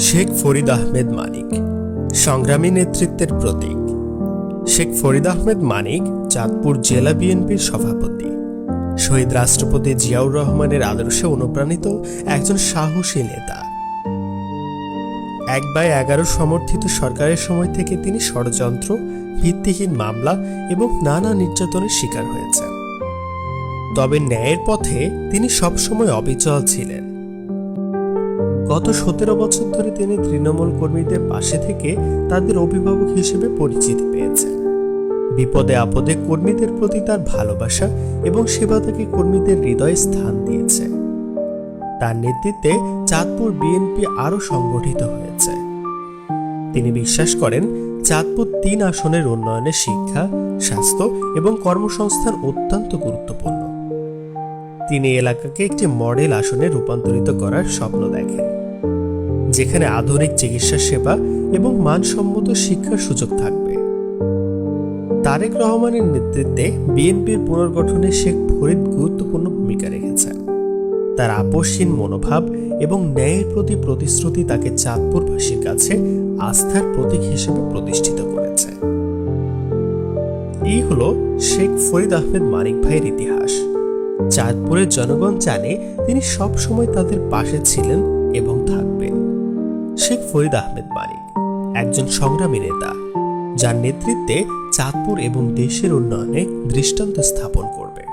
শেখ ফরিদ আহমেদ মানিক সংগ্রামী নেতৃত্বের প্রতীক। শেখ ফরিদ আহমেদ মানিক চাঁদপুর জেলা বিএনপির সভাপতি। শহীদ রাষ্ট্রপতি জিয়াউর রহমানের আদর্শে অনুপ্রাণিত একজন সাহসী নেতা। ১/১১ সমর্থিত সরকারের সময় থেকে তিনি ষড়যন্ত্র, ভিত্তিহীন মামলা এবং নানা নির্যাতনের শিকার হয়েছেন। তবে ন্যায়ের পথে তিনি সবসময় অবিচল ছিলেন। গত ১৭ বছর ধরে তিনি তৃণমূল কর্মীদের পাশে থেকে তাদের অভিভাবক হিসেবে পরিচিতি পেয়েছেন। বিপদে আপদে কর্মীদের প্রতি তার ভালোবাসা এবং সেবা তাকে কর্মীদের হৃদয়ে স্থান দিয়েছে। তার নেতৃত্বে চাঁদপুর বিএনপি আরও সংগঠিত হয়েছে। তিনি বিশ্বাস করেন চাঁদপুর ৩ আসনের উন্নয়নে শিক্ষা, স্বাস্থ্য এবং কর্মসংস্থান অত্যন্ত গুরুত্বপূর্ণ। তিনি এলাকাকে একটি মডেল আসনে রূপান্তরিত করার স্বপ্ন দেখেন, যেখানে আধুনিক চিকিৎসা সেবা এবং মানসম্মত শিক্ষার সুযোগ থাকবে। তারেক রহমানের নেতৃত্বে বিএনপির পুনর্গঠনে শেখ ফরিদ গুরুত্বপূর্ণ ভূমিকা রেখেছেন। তার আপোষহীন মনোভাব এবং ন্যায়ের প্রতি প্রতিশ্রুতি তাকে চাঁদপুরবাসীর কাছে আস্থার প্রতীক হিসেবে প্রতিষ্ঠিত করেছে। এই হলো শেখ ফরিদ আহমেদ মানিক ভাইয়ের ইতিহাস। চাঁদপুরের জনগণ জানে তিনি সব সময় তাদের পাশে ছিলেন এবং থাকবেন। শেখ ফরিদ আহমেদ মানিক একজন সংগ্রামী নেতা, যার নেতৃত্বে চাঁদপুর এবং দেশের উন্নয়নে দৃষ্টান্ত স্থাপন করবে।